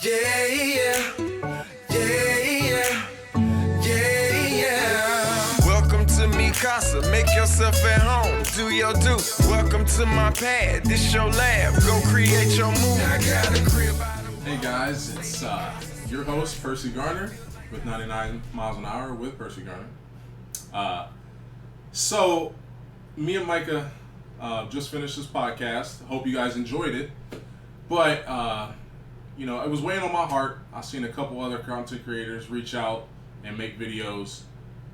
Yeah, yeah, yeah, yeah, yeah, yeah. Welcome to Micah, make yourself at home, do your do. Welcome to my pad, this your lab, go create your movie. I got a crib out of Hey guys, it's your host Percy Garner with 99 miles an hour with Percy Garner. So me and Micah just finished this podcast. Hope you guys enjoyed it. But it was weighing on my heart. I seen a couple other content creators reach out and make videos,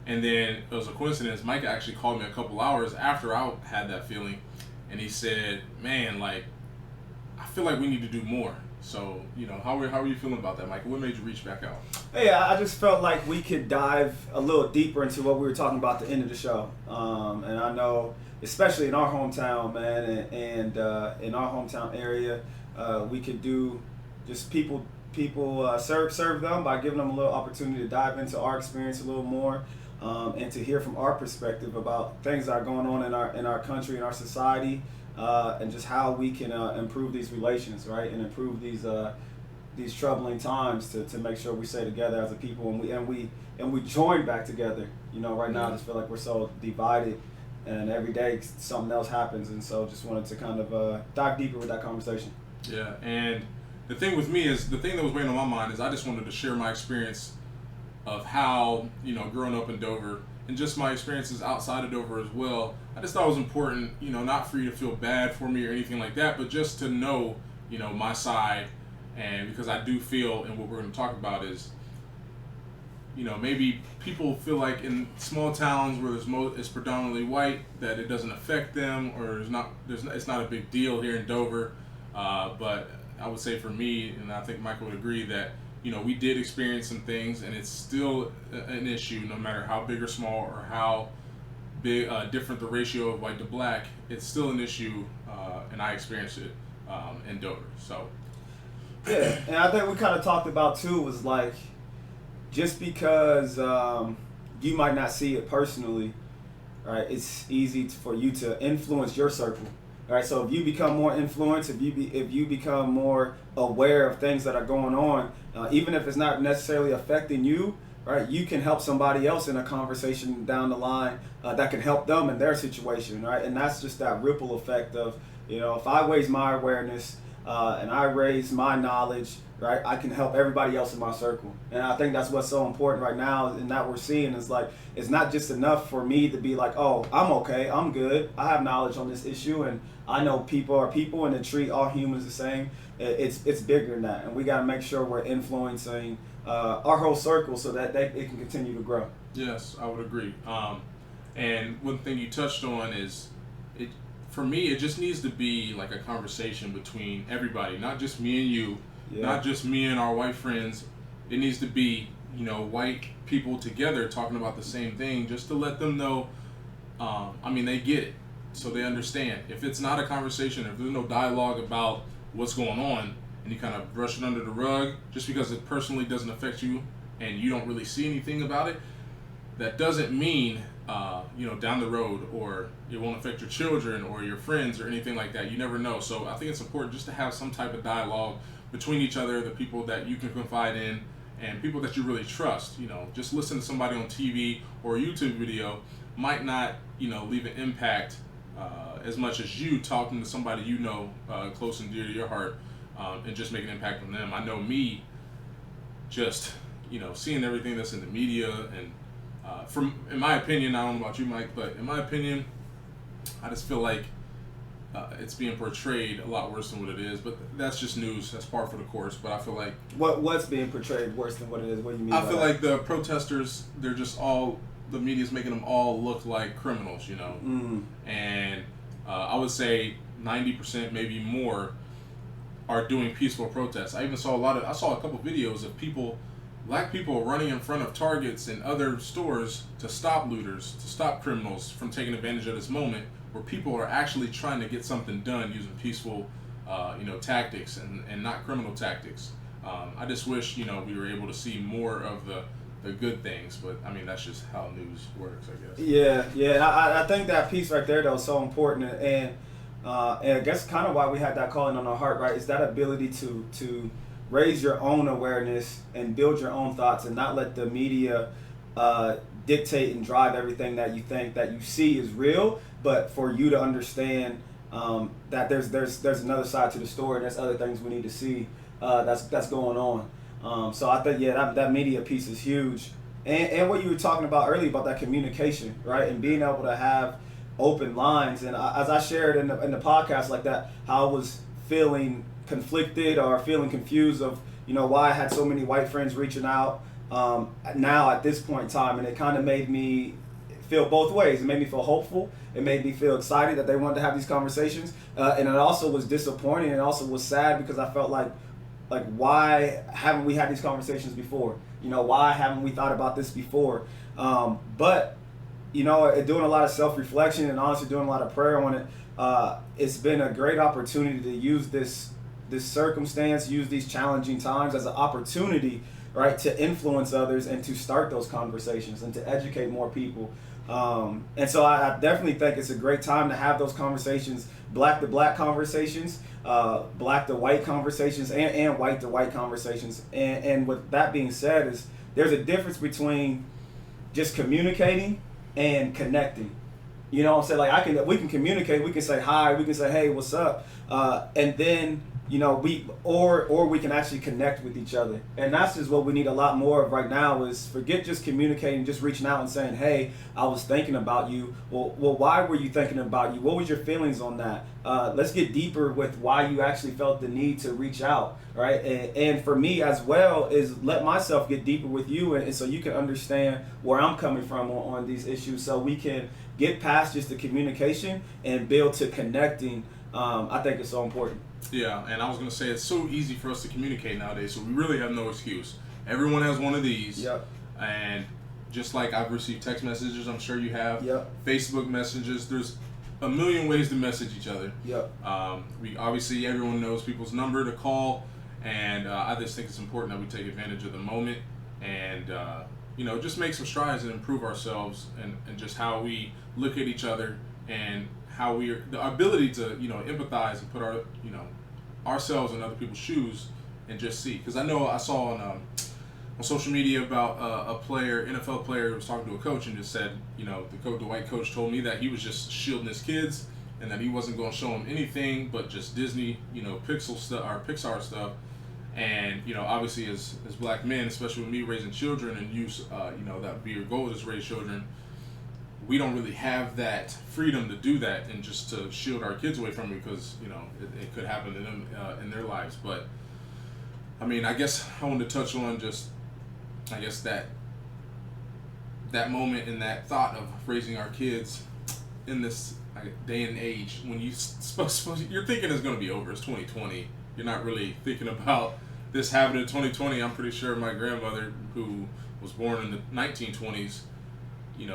and then it was a coincidence. Micah actually called me a couple hours after I had that feeling, and he said, "Man, like, I feel like we need to do more." So, how are you feeling about that, Micah? What made you reach back out? Hey, I just felt like we could dive a little deeper into what we were talking about at the end of the show. And I know, especially in our hometown, man, and in our hometown area, we could do just people serve them by giving them a little opportunity to dive into our experience a little more, and to hear from our perspective about things that are going on in our country, in our society. And just how we can improve these relations, right, and improve these troubling times to make sure we stay together as a people, and we join back together. Right now I just feel like we're so divided, and every day something else happens, and so just wanted to kind of dive deeper with that conversation. Yeah, and the thing with me is, the thing that was weighing on my mind is I just wanted to share my experience of how, growing up in Dover, and just my experiences outside of Dover as well. I just thought it was important, not for you to feel bad for me or anything like that, but just to know, my side. And because I do feel, and what we're going to talk about is, maybe people feel like in small towns where it's predominantly white, that it doesn't affect them, or it's not a big deal here in Dover. But I would say for me, and I think Michael would agree, that we did experience some things, and it's still an issue, no matter how big or small or how big different the ratio of white to black. It's still an issue, and I experienced it in Dover. So yeah, and I think we kind of talked about too was like, just because you might not see it personally, right? It's easy for you to influence your circle. All right, so if you become more influenced, if you become more aware of things that are going on, even if it's not necessarily affecting you, right, you can help somebody else in a conversation down the line that can help them in their situation, right? And that's just that ripple effect of, if I raise my awareness and I raise my knowledge, right, I can help everybody else in my circle. And I think that's what's so important right now, and that we're seeing is like, it's not just enough for me to be like, oh, I'm okay, I'm good, I have knowledge on this issue, and I know people are people, and to treat all humans the same. It's bigger than that, and we got to make sure we're influencing our whole circle so that it can continue to grow. Yes, I would agree. And one thing you touched on is, for me, it just needs to be like a conversation between everybody, not just me and you. Yeah. Not just me and our white friends. It needs to be, white people together talking about the same thing, just to let them know, they get it, so they understand. If it's not a conversation, if there's no dialogue about what's going on, and you kind of brush it under the rug, just because it personally doesn't affect you, and you don't really see anything about it, that doesn't mean, down the road, or it won't affect your children or your friends or anything like that. You never know. So I think it's important just to have some type of dialogue between each other, the people that you can confide in, and people that you really trust. Just listen to somebody on TV or a YouTube video might not, leave an impact as much as you talking to somebody close and dear to your heart, and just make an impact on them. I know me, just seeing everything that's in the media, and in my opinion, I don't know about you, Mike, but in my opinion, I just feel like it's being portrayed a lot worse than what it is. But that's just news. That's par for the course. But I feel like what's being portrayed worse than what it is? What do you mean? I feel like the protesters, they're just the media's making them all look like criminals, And I would say 90%, maybe more, are doing peaceful protests. I saw a couple videos of black people running in front of Targets and other stores to stop looters, to stop criminals from taking advantage of this moment, where people are actually trying to get something done using peaceful, tactics and not criminal tactics. I just wish, we were able to see more of the good things, but that's just how news works, I guess. Yeah. I think that piece right there, though, is so important, and I guess kind of why we had that calling on our heart, right? Is that ability to raise your own awareness and build your own thoughts, and not let the media dictate and drive everything that you think that you see is real, but for you to understand that there's another side to the story, and there's other things we need to see that's going on. So I think that media piece is huge, and what you were talking about earlier about that communication, right, and being able to have open lines. And as I shared in the podcast like that, how I was feeling conflicted or feeling confused of why I had so many white friends reaching out now at this point in time, and it kind of made me feel both ways. It made me feel hopeful. It made me feel excited that they wanted to have these conversations, and it also was disappointing. And it also was sad because I felt like why haven't we had these conversations before? Why haven't we thought about this before? But doing a lot of self-reflection and honestly doing a lot of prayer on it, it's been a great opportunity to use this circumstance, use these challenging times as an opportunity, right, to influence others and to start those conversations and to educate more people. And so I definitely think it's a great time to have those conversations, black to black conversations, black to white conversations, and white to white conversations. And with that being said, there's a difference between just communicating and connecting. You know what I'm saying? Like we can communicate, we can say hi, we can say, hey, what's up? And then, we can actually connect with each other. And that's just what we need a lot more of right now, is forget just communicating, just reaching out and saying, hey, I was thinking about you. Well, why were you thinking about you? What was your feelings on that? Let's get deeper with why you actually felt the need to reach out, right? And for me as well is let myself get deeper with you, and so you can understand where I'm coming from on these issues, so we can get past just the communication and build to connecting. I think it's so important. Yeah, and I was going to say it's so easy for us to communicate nowadays, so we really have no excuse. Everyone has one of these. Yep. And just like I've received text messages, I'm sure you have. Yep. Facebook messages, there's a million ways to message each other. Yep. We obviously, everyone knows people's number to call, and I just think it's important that we take advantage of the moment and just make some strides and improve ourselves and just how we look at each other, and how the ability to empathize and put ourselves in other people's shoes and just see. Because I know I saw on social media about a player, NFL player, who was talking to a coach and just said, the white coach told me that he was just shielding his kids and that he wasn't going to show them anything but just Disney, Pixar stuff. And obviously as black men, especially with me raising children, and that would be your goal, is raise children. We don't really have that freedom to do that and just to shield our kids away from it, because it could happen to them in their lives. But I mean, I guess I wanted to touch on that moment and that thought of raising our kids in this day and age when you're thinking it's going to be over. It's 2020. You're not really thinking about this happening in 2020. I'm pretty sure my grandmother, who was born in the 1920s,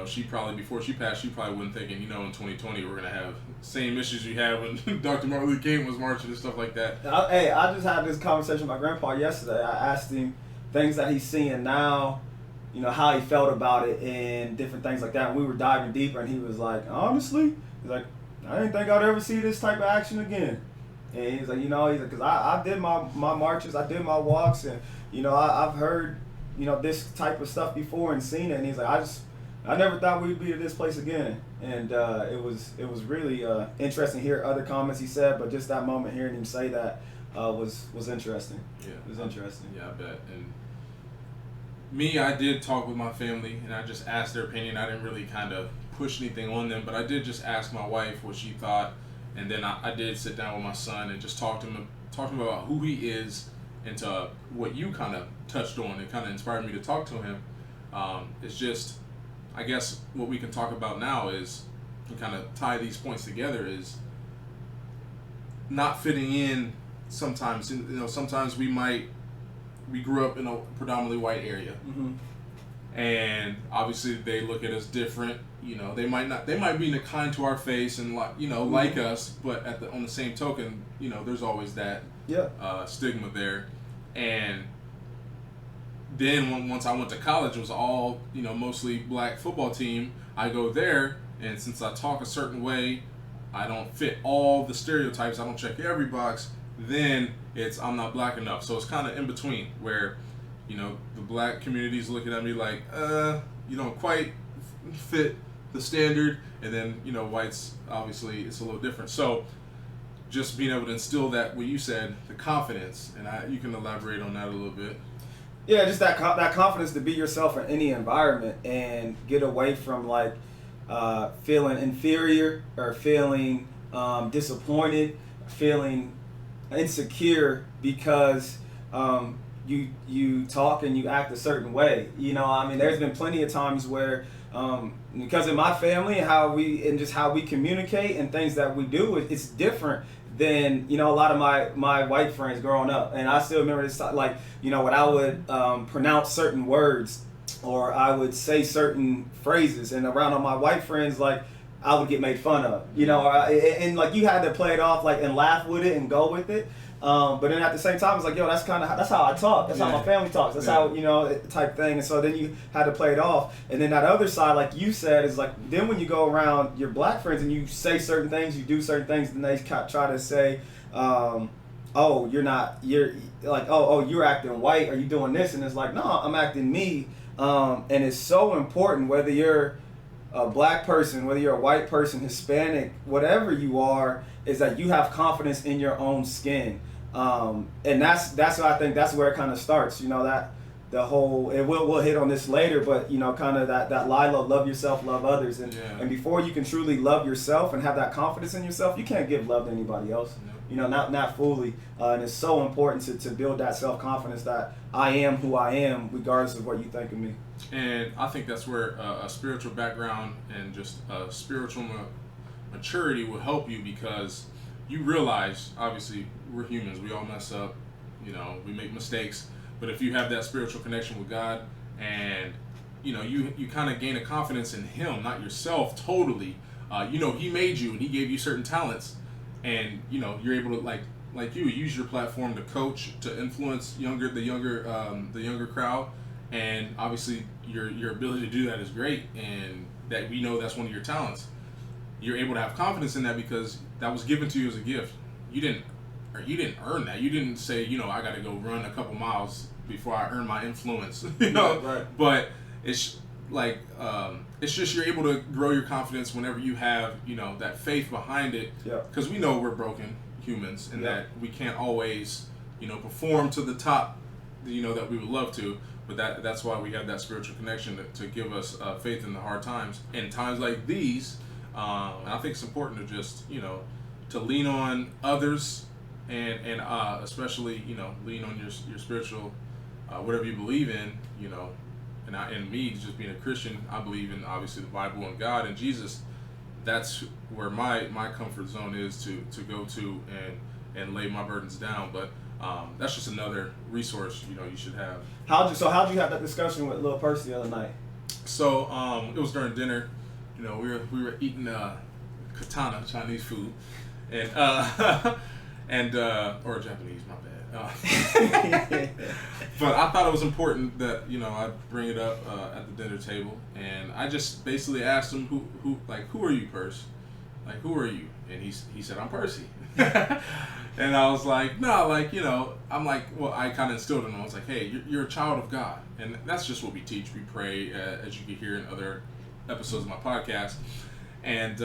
she probably, before she passed, she probably wasn't thinking, in 2020 we're going to have the same issues you had when Dr. Martin Luther King was marching and stuff like that. I just had this conversation with my grandpa yesterday. I asked him things that he's seeing now, how he felt about it and different things like that. And we were diving deeper, and he was like, honestly, he's like, I didn't think I'd ever see this type of action again. And he's like, because I did my marches, I did my walks, and, I've heard, this type of stuff before and seen it. And he's like, I never thought we'd be at this place again. And it was really interesting to hear other comments he said, but just that moment hearing him say that was interesting. Yeah. It was interesting. Yeah, I bet. And me, I did talk with my family, and I just asked their opinion. I didn't really kind of push anything on them, but I did just ask my wife what she thought, and then I did sit down with my son and just talk to him about who he is, and to what you kind of touched on. It kind of inspired me to talk to him. It's just, I guess what we can talk about now is, and kind of tie these points together, is not fitting in sometimes. Sometimes we grew up in a predominantly white area. Mm-hmm. And obviously they look at us different. They might be kind to our face and mm-hmm. like us, but on the same token, there's always that stigma there. And then once I went to college, it was all mostly black football team. I go there, and since I talk a certain way, I don't fit all the stereotypes. I don't check every box. then it's I'm not black enough. So it's kind of in between where, the black community is looking at me like, you don't quite fit the standard, and then whites, obviously it's a little different. So just being able to instill that, what you said, the confidence, and you can elaborate on that a little bit. Yeah, just that confidence to be yourself in any environment and get away from like feeling inferior or feeling disappointed, feeling insecure because you talk and you act a certain way. There's been plenty of times where because of my family and how we communicate and things that we do, it's different than a lot of my white friends growing up. And I still remember this, like when I would pronounce certain words or I would say certain phrases, and around all my white friends, like I would get made fun of, and like you had to play it off like and laugh with it and go with it. But then at the same time, it's like, that's how I talk. That's how my family talks. That's how, type thing. And so then you had to play it off. And then that other side, like you said, is like, then when you go around your black friends and you say certain things, you do certain things, then they try to say, you're acting white, or you doing this? And it's like, no, I'm acting me. And it's so important, whether you're a black person, whether you're a white person, Hispanic, whatever you are, is that you have confidence in your own skin. And that's what I think, that's where it kind of starts, that the whole, and we'll hit on this later, but kind of that love yourself, love others. And before you can truly love yourself and have that confidence in yourself, you can't give love to anybody else. Not fully. And it's so important to build that self-confidence that I am who I am, regardless of what you think of me. And I think that's where a spiritual background and just a spiritual maturity will help you, because you realize, obviously, we're humans. We all mess up. We make mistakes. But if you have that spiritual connection with God, and you kind of gain a confidence in Him, not yourself totally. He made you and He gave you certain talents, and you're able to like you use your platform to coach, to influence the younger crowd, and obviously your ability to do that is great, and that we know that's one of your talents. You're able to have confidence in that because that was given to you as a gift. You didn't earn that. You didn't say, I got to go run a couple miles before I earn my influence. Right. But it's like it's just you're able to grow your confidence whenever you have that faith behind it. Yeah. Because we know we're broken humans, and that we can't always perform to the top that we would love to. But that's why we have that spiritual connection to give us faith in the hard times. In times like these. And I think it's important to just, to lean on others and especially, lean on your spiritual, whatever you believe in, and me, just being a Christian, I believe in obviously the Bible and God and Jesus. That's where my comfort zone is to go to and lay my burdens down. But that's just another resource, you should have. How'd you have that discussion with Lil Percy the other night? So it was during dinner. We were eating katana Chinese food, and or Japanese, my bad. But I thought it was important that I bring it up at the dinner table, and I just basically asked him who are you, Percy? Like, who are you? And he said, I'm Percy. And I was like, no, I'm like, well, I kind of instilled in him. I was like, hey, you're a child of God, and that's just what we teach. We pray, as you can hear in other episodes of my podcast, and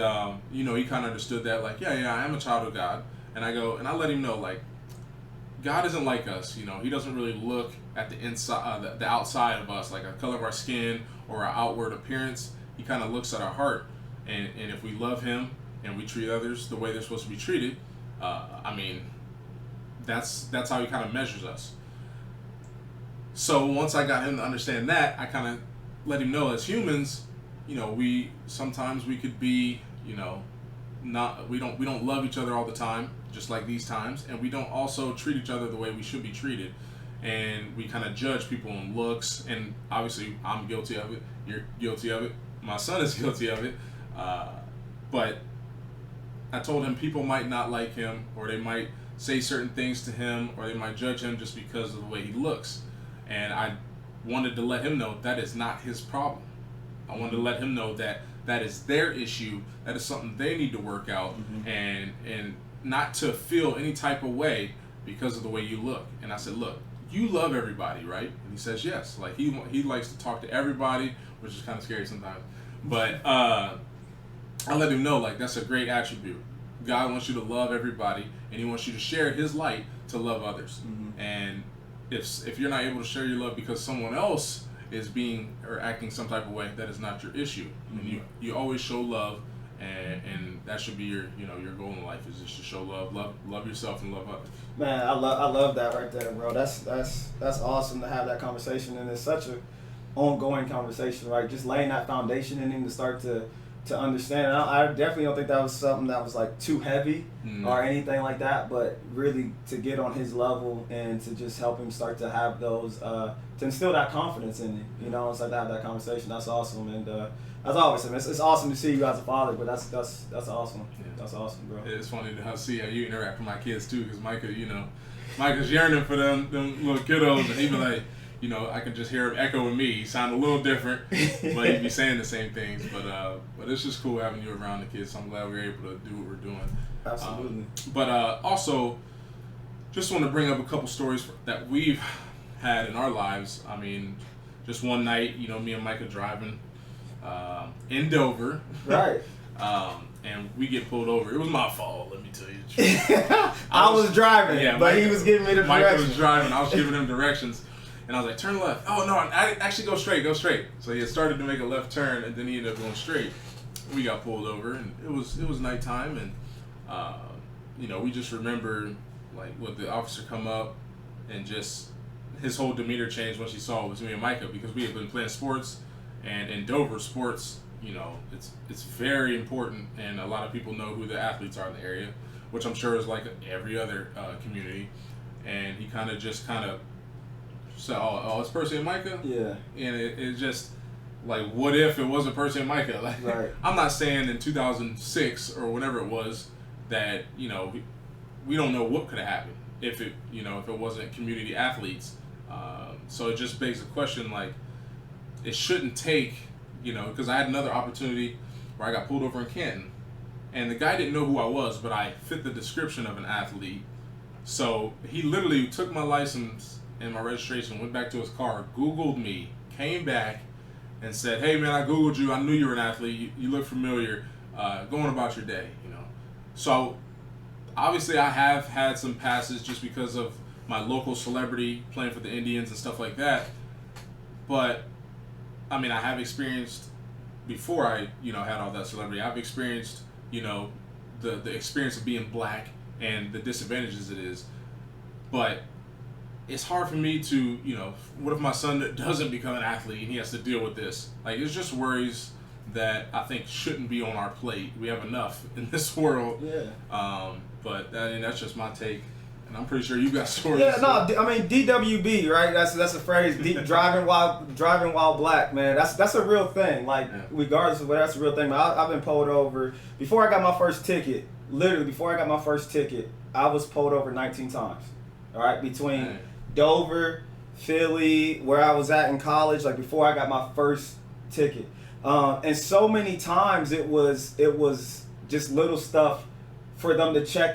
he kind of understood that, like, yeah, I am a child of God, and I let him know, like, God isn't like us. He doesn't really look at the inside, the outside of us, like the color of our skin or our outward appearance. He kind of looks at our heart, and if we love Him and we treat others the way they're supposed to be treated, that's how He kind of measures us. So once I got him to understand that, I kind of let him know, as humans, we sometimes we could be, we don't love each other all the time, just like these times, and we don't also treat each other the way we should be treated, and we kind of judge people on looks, and obviously I'm guilty of it, you're guilty of it, my son is guilty of it, but I told him people might not like him, or they might say certain things to him, or they might judge him just because of the way he looks, and I wanted to let him know that is not his problem. I wanted to let him know that is their issue. That is something they need to work out, and not to feel any type of way because of the way you look. And I said, look, you love everybody, right? And he says yes. Like he likes to talk to everybody, which is kind of scary sometimes. But I let him know, like, that's a great attribute. God wants you to love everybody, and he wants you to share his light to love others. Mm-hmm. And if you're not able to share your love because someone else is being or acting some type of way, that is not your issue. Mm-hmm. And you always show love, and that should be your your goal in life, is just to show love yourself and love others. Man, I love that right there, bro. That's awesome to have that conversation, and it's such a ongoing conversation, right? Just laying that foundation in him to start to understand. And I definitely don't think that was something that was like too heavy or anything like that, but really to get on his level and to just help him start to have those, to instill that confidence in him, you know, and start to have that conversation. That's awesome. And as always, it's awesome to see you as a father, but that's awesome. Yeah. That's awesome, bro. It's funny to see how you interact with my kids too, because Micah's yearning for them little kiddos, and he be like, I can just hear him echoing me. He sound a little different, but he'd be saying the same things. But it's just cool having you around the kids. So I'm glad we were able to do what we're doing. Absolutely. But also, just want to bring up a couple stories that we've had in our lives. I mean, just one night, me and Micah driving in Dover. Right. And we get pulled over. It was my fault, let me tell you the truth. I was driving, but Micah, he was giving me the directions. Micah was driving. I was giving him directions. And I was like, turn left. Oh, no, actually go straight. So he had started to make a left turn, and then he ended up going straight. We got pulled over, and it was nighttime, and we just remember, like, with the officer come up, and just his whole demeanor changed once he saw it was me and Micah, because we had been playing sports, and in Dover, sports, it's very important, and a lot of people know who the athletes are in the area, which I'm sure is like every other community. And he kind of said, oh, it's Percy and Micah? Yeah. And it's just, like, what if it wasn't Percy and Micah? Like, right. I'm not saying in 2006 or whenever it was that, we don't know what could have happened if it wasn't community athletes. So it just begs the question, like, it shouldn't take, because I had another opportunity where I got pulled over in Canton, and the guy didn't know who I was, but I fit the description of an athlete. So he literally took my license and my registration, went back to his car, Googled me, came back, and said, hey man, I Googled you, I knew you were an athlete, you look familiar, going about your day, So obviously I have had some passes just because of my local celebrity playing for the Indians and stuff like that. But I mean, I have experienced, before I, had all that celebrity, I've experienced, the experience of being black and the disadvantages it is. But it's hard for me to, what if my son doesn't become an athlete and he has to deal with this? Like, it's just worries that I think shouldn't be on our plate. We have enough in this world. Yeah. But that's just my take. And I'm pretty sure you got stories. Yeah, no, I mean, DWB, right? That's a phrase. Driving while black, man. That's a real thing. Like, regardless of whether that's a real thing. I've been pulled over. Before I got my first ticket, I was pulled over 19 times. All right, between Dover, Philly, where I was at in college, like before I got my first ticket. And so many times it was just little stuff for them to check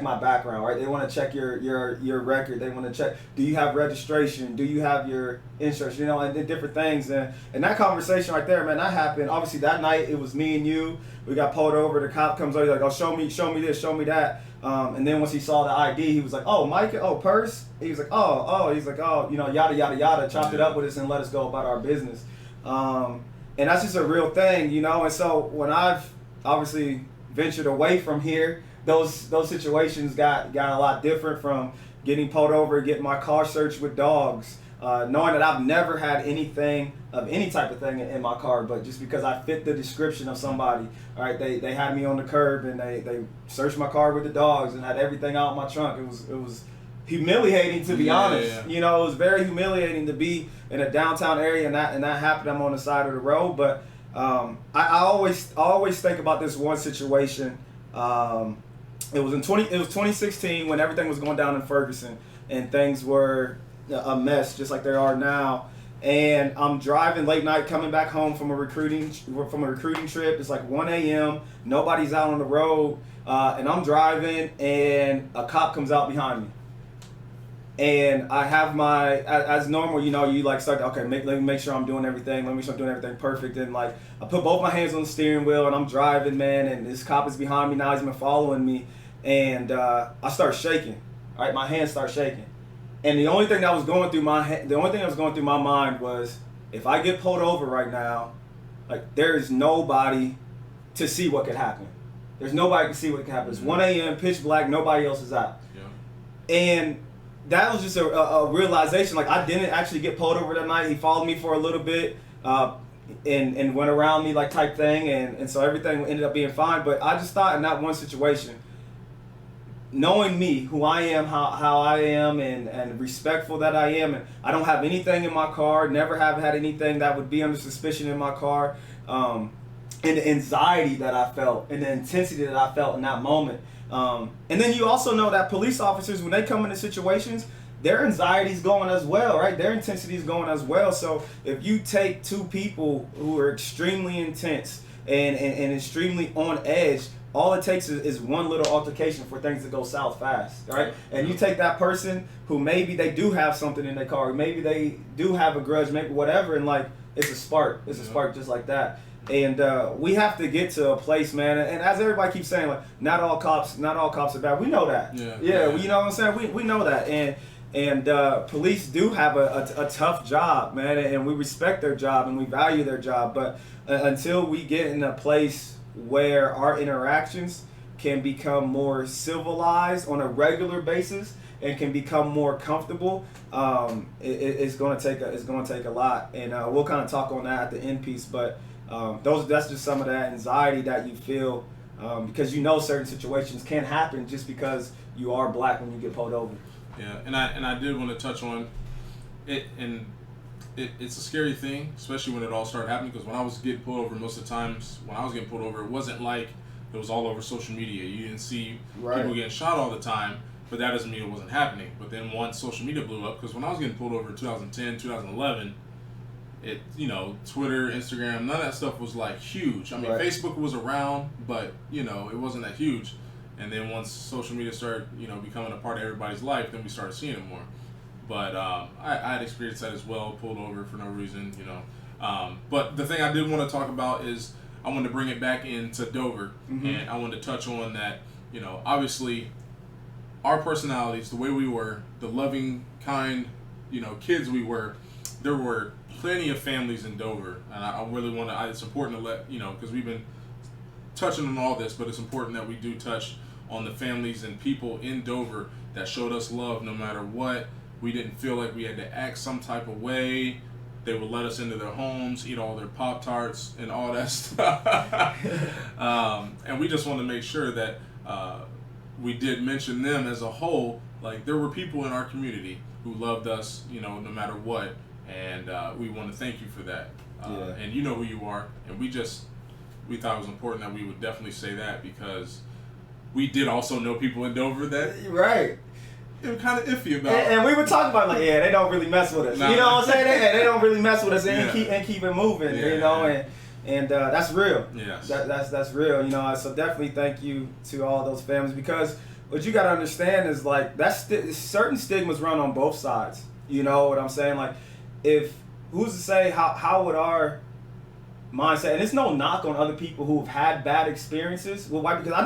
my background, right? They want to check your record. They want to check, do you have registration? Do you have your insurance? And different things. And that conversation right there, man, that happened. Obviously that night it was me and you. We got pulled over. The cop comes over, he's like, oh, show me this, show me that. And then once he saw the ID, he was like, oh, Micah, oh, Purse. He was like, he's like, yada, yada, yada, chopped it up with us and let us go about our business. And that's just a real thing, And so when I've obviously ventured away from here, those situations got a lot different, from getting pulled over, getting my car searched with dogs, knowing that I've never had anything of any type of thing in my car, but just because I fit the description of somebody, all right, they had me on the curb and they searched my car with the dogs and had everything out in my trunk. It was humiliating, to be honest. Yeah. It was very humiliating to be in a downtown area and that happened. I'm on the side of the road, but I always think about this one situation. It was 2016 when everything was going down in Ferguson and things were a mess, just like they are now. And I'm driving late night, coming back home from a recruiting trip. It's like 1 a.m. Nobody's out on the road, and I'm driving, and a cop comes out behind me. And I have my, as normal, you know, you like start to, okay, let me make sure I'm doing everything. Let me make sure I'm doing everything perfect. And like, I put both my hands on the steering wheel and I'm driving, man. And this cop is behind me now. He's been following me. And I start shaking. All right, my hands start shaking. And the only thing that was going through my mind was, if I get pulled over right now, like, there is nobody to see what could happen. There's nobody to see what could happen. It's 1 a.m., pitch black, nobody else is out. Yeah. And that was just a realization. Like, I didn't actually get pulled over that night. He followed me for a little bit and went around me, like, type thing. And so everything ended up being fine. But I just thought in that one situation, knowing me, who I am, how I am, and respectful that I am, and I don't have anything in my car, never have had anything that would be under suspicion in my car, and the anxiety that I felt, and the intensity that I felt in that moment. And then you also know that police officers, when they come into situations, their anxiety is going as well, right? Their intensity is going as well. So if you take two people who are extremely intense and extremely on edge, all it takes is one little altercation for things to go south fast, right? And you take that person who maybe they do have something in their car, maybe they do have a grudge, maybe whatever, and like, it's a spark. It's a spark just like that. And we have to get to a place, man. And as everybody keeps saying, like, not all cops are bad. We know that. Yeah. You know what I'm saying? We know that. And police do have a tough job, man. And we respect their job and we value their job. But until we get in a place where our interactions can become more civilized on a regular basis and can become more comfortable, it's going to take a lot. And we'll kind of talk on that at the end piece. But that's just some of that anxiety that you feel because you know certain situations can happen just because you are black when you get pulled over. Yeah, and I did want to touch on it, and it's a scary thing, especially when it all started happening, because when I was getting pulled over, most of the times when I was getting pulled over, it wasn't like it was all over social media. You didn't see people getting shot all the time, but that doesn't mean it wasn't happening. But then once social media blew up, because when I was getting pulled over in 2010, 2011, it, you know, Twitter, Instagram, none of that stuff was like huge. I mean, Facebook was around, but, you know, it wasn't that huge. And then once social media started, you know, becoming a part of everybody's life, then we started seeing it more. But I had experienced that as well, pulled over for no reason, you know. But the thing I did want to talk about is I wanted to bring it back into Dover, and I wanted to touch on that, you know, obviously our personalities, the way we were, the loving, kind, you know, kids we were, there were plenty of families in Dover, and I really want to, it's important to let, you know, because we've been touching on all this, but it's important that we do touch on the families and people in Dover that showed us love no matter what. We didn't feel like we had to act some type of way. They would let us into their homes, eat all their Pop-Tarts and all that stuff. And we just want to make sure that we did mention them as a whole. Like, there were people in our community who loved us, you know, no matter what. And we want to thank you for that. And you know who you are. And we thought it was important that we would definitely say that, because we did also know people in Dover that it was kind of iffy about. And we were talking about, like, they don't really mess with us. You know what I'm saying? They don't really mess with us and keep it moving. You know, and that's real. Yes. That's real. You know, so definitely thank you to all those families, because what you got to understand is, like, certain stigmas run on both sides. You know what I'm saying? Like, who's to say how would our mindset, and it's no knock on other people who've had bad experiences with white, because I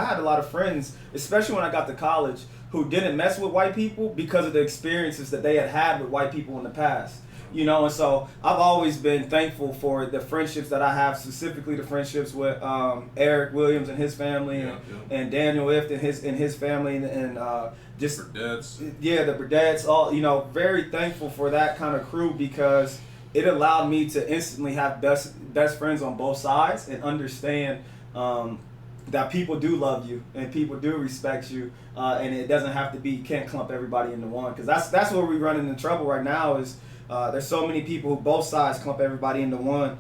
had a lot of friends, especially when I got to college, who didn't mess with white people because of the experiences that they had with white people in the past. You know, and so I've always been thankful for the friendships that I have, specifically the friendships with Eric Williams and his family, and Daniel Ift and his family, and just the Burdettes, all, you know, very thankful for that kind of crew, because it allowed me to instantly have best friends on both sides and understand that people do love you and people do respect you, and it doesn't have to be, you can't clump everybody into one, because that's where we run into trouble right now. Is there's so many people who both sides clump everybody into one,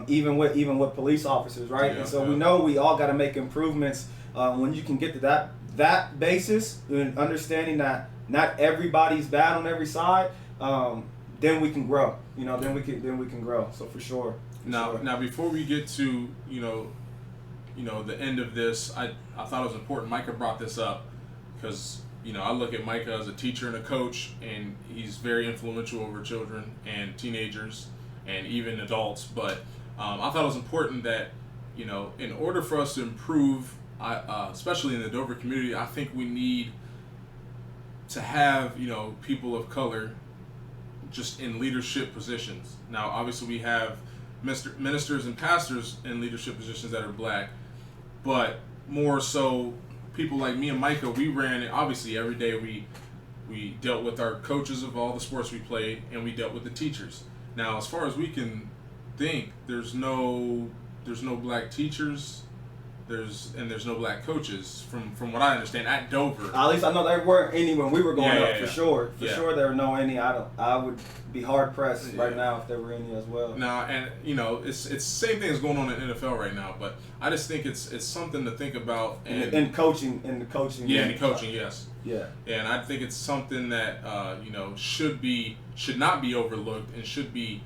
even with police officers, right? And so we know we all got to make improvements when you can get to that basis, and understanding that not everybody's bad on every side. Then we can grow. You know, then we can grow. So for sure. Now before we get to you know the end of this, I thought it was important. Micah brought this up because I look at Micah as a teacher and a coach, and he's very influential over children and teenagers and even adults. But I thought it was important that, in order for us to improve, especially in the Dover community, I think we need to have, people of color just in leadership positions. Now, obviously, we have ministers and pastors in leadership positions that are black, but more so people like me and Micah, we ran it. Obviously, every day we dealt with our coaches of all the sports we played, and we dealt with the teachers. Now, as far as we can think, there's no black teachers. There's no black coaches from what I understand at Dover. At least I know there weren't any when we were going up, for sure. For Yeah. sure there were no any. I would be hard pressed right now if there were any as well. Now, and it's the same thing that's going on in the NFL right now, but I just think it's something to think about. And in coaching. Yeah, in coaching, yes. Yeah. And I think it's something that should not be overlooked and should be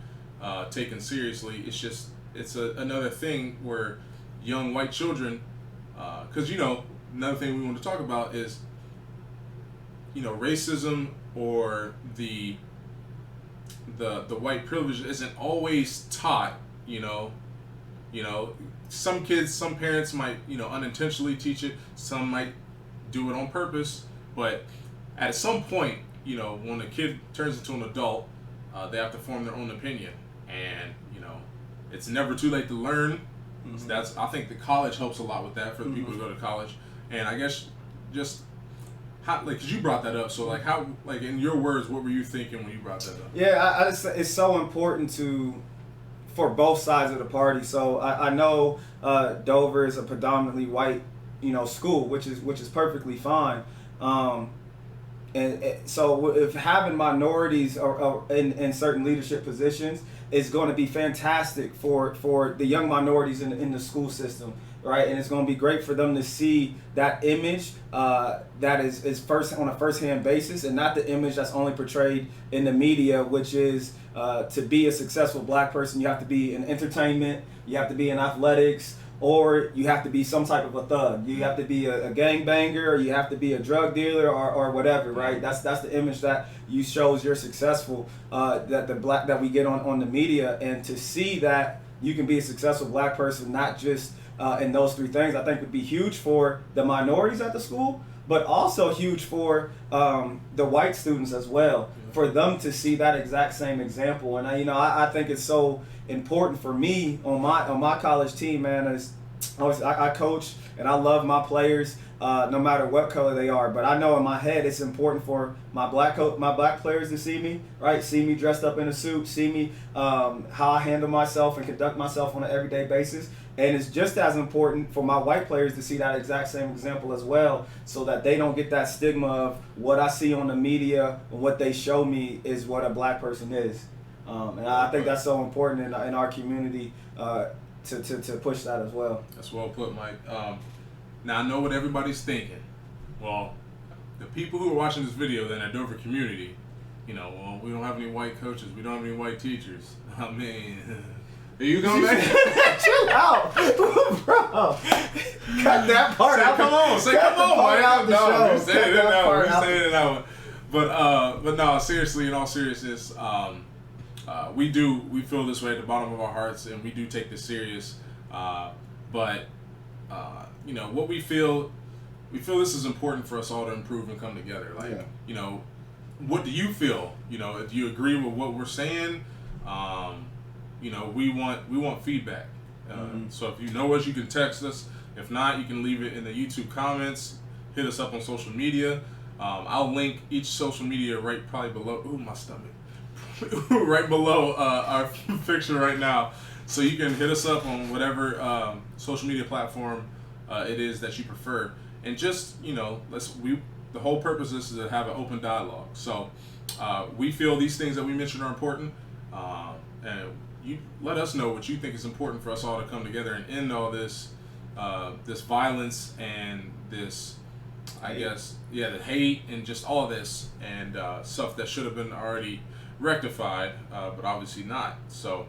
taken seriously. It's another thing where young white children, because another thing we want to talk about is racism or the white privilege isn't always taught. Some kids, some parents might unintentionally teach it. Some might do it on purpose. But at some point, when a kid turns into an adult, they have to form their own opinion, and it's never too late to learn. Mm-hmm. So I think the college helps a lot with that for the people who go to college. And I guess just how, because you brought that up, so how in your words, what were you thinking when you brought that up? Yeah, I just, it's so important for both sides of the party. So I know Dover is a predominantly white school, which is perfectly fine. And so if having minorities in certain leadership positions is going to be fantastic for the young minorities in the school system, right? And it's going to be great for them to see that image that is first on a first-hand basis, and not the image that's only portrayed in the media, which is to be a successful black person, you have to be in entertainment, you have to be in athletics, or you have to be some type of a thug. You have to be a gangbanger, or you have to be a drug dealer, or whatever, right? That's the image that you shows you're successful. That we get on the media, and to see that you can be a successful black person, not just in those three things, I think would be huge for the minorities at the school, but also huge for the white students as well, for them to see that exact same example. And I think it's so important for me on my college team, man. I coach and I love my players, no matter what color they are. But I know in my head it's important for my black players to see me, right? See me dressed up in a suit, see me how I handle myself and conduct myself on an everyday basis. And it's just as important for my white players to see that exact same example as well, so that they don't get that stigma of what I see on the media and what they show me is what a black person is. And I think that's so important in our community to push that as well. That's well put, Mike. Now I know what everybody's thinking. Well, the people who are watching this video then at Dover community, well, we don't have any white coaches, we don't have any white teachers. I mean, are you gonna make Chill out, bro. Cut that part out. Come on, Mike. No, we said it in that one. But no, seriously, in all seriousness, we feel this way at the bottom of our hearts, and we do take this serious. But what we feel this is important for us all to improve and come together. What do you feel? Do you agree with what we're saying? We want feedback. So if you know us, you can text us. If not, you can leave it in the YouTube comments. Hit us up on social media. I'll link each social media right probably below. Ooh, my stomach. Right below our picture right now. So you can hit us up on whatever social media platform it is that you prefer. And just, the whole purpose is to have an open dialogue. So we feel these things that we mentioned are important. And you let us know what you think is important for us all to come together and end all this violence and this, the hate and just all this and stuff that should have been already rectified, but obviously not. So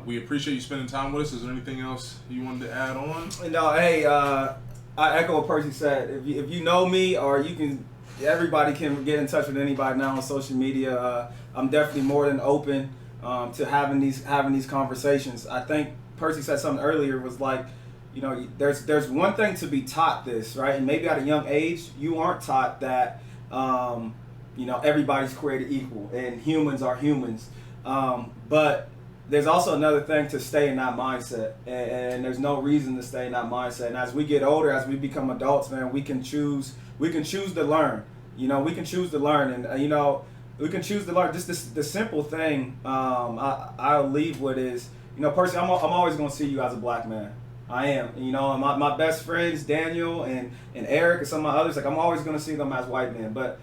we appreciate you spending time with us. Is there anything else you wanted to add on? No, hey, I echo what Percy said. If you know me, or you can everybody can get in touch with anybody now on social media. I'm definitely more than open to having these conversations. I think Percy said something earlier, was like, you know, there's one thing to be taught this, right? And maybe at a young age, you aren't taught that, you know, everybody's created equal and humans are humans. But there's also another thing to stay in that mindset, and there's no reason to stay in that mindset. And as we get older, as we become adults, man, we can choose to learn. You know, we can choose to learn, and you know, we can choose to learn. Just the simple thing I'll leave with is, you know, personally, I'm always gonna see you as a black man. I am. You know, and my best friends, Daniel and Eric and some of my others, like, I'm always gonna see them as white men. But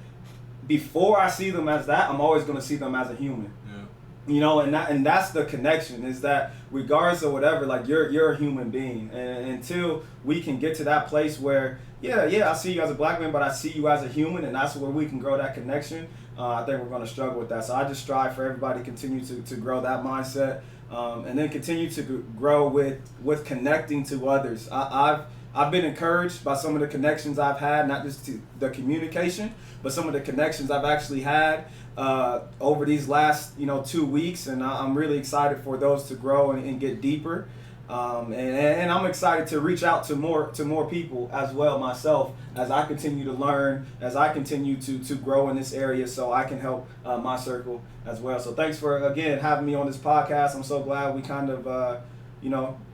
before I see them as that, I'm always gonna see them as a human. You know, and that's the connection, is that regardless of whatever, like, you're a human being, and until we can get to that place where I see you as a black man, but I see you as a human, and that's where we can grow that connection, I think we're going to struggle with that. So I just strive for everybody to continue to grow that mindset, and then continue to grow with connecting to others. I've been encouraged by some of the connections I've had, not just to the communication, but some of the connections I've actually had over these last 2 weeks, and I'm really excited for those to grow and get deeper, and I'm excited to reach out to more people as well myself, as I continue to learn, as I continue to grow in this area, so I can help my circle as well. So thanks for again having me on this podcast. I'm so glad we kind of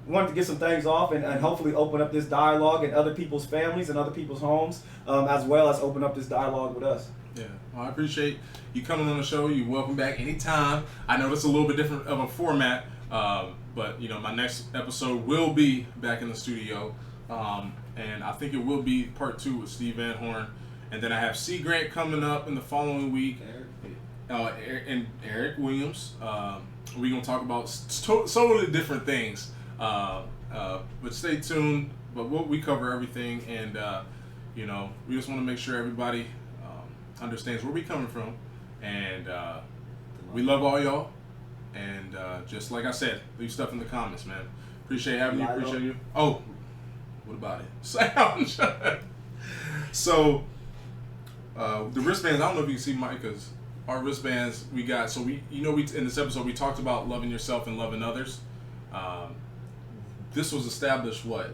wanted to get some things off and hopefully open up this dialogue in other people's families and other people's homes, as well as open up this dialogue with us. Yeah, well, I appreciate you coming on the show. You're welcome back anytime. I know it's a little bit different of a format, but my next episode will be back in the studio, and I think it will be part 2 with Steve Van Horn, and then I have C. Grant coming up in the following week, and Eric Williams. We're gonna talk about totally different things, but stay tuned. But we cover everything, and we just want to make sure everybody understands where we coming from, and we love all y'all, and just like I said, leave stuff in the comments, man. Appreciate having you. Appreciate you. Oh, what about it? Sound. So the wristbands, I don't know if you can see Micah's. Our wristbands we got. So we in this episode we talked about loving yourself and loving others. This was established at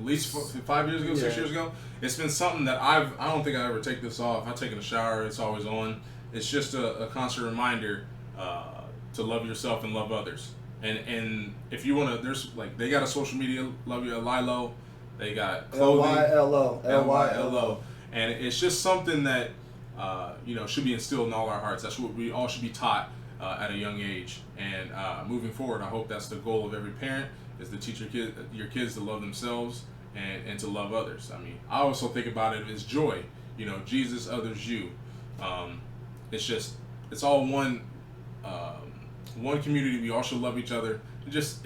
least 5 years ago, 6 years ago. It's been something that I don't think I ever take this off. I've taken a shower, it's always on. It's just a constant reminder to love yourself and love others. And if you want to, there's they got a social media, Love Your Lilo. They got clothing. LYLO. And it's just something that should be instilled in all our hearts. That's what we all should be taught at a young age. And moving forward, I hope that's the goal of every parent, is to teach your kids to love themselves and to love others. I mean, I also think about it as joy. Jesus, others, you. It's all one community. We all should love each other. It's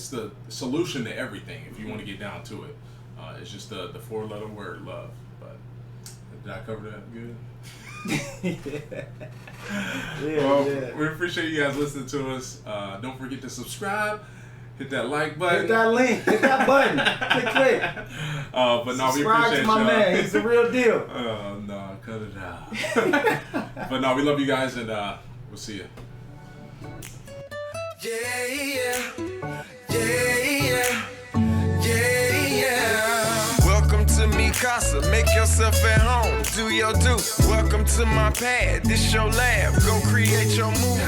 the solution to everything if you want to get down to it. It's just the 4-letter word, love. But did I cover that good? We appreciate you guys listening to us. Don't forget to subscribe, hit that like button, hit that link, hit that button, click. But no, we subscribe appreciate to my y'all. man. He's the real deal. No, cut it out. But no, we love you guys, and we'll see you. Welcome to Micah, make yourself at home, do your do. Welcome to my pad, this your lab, go create your move.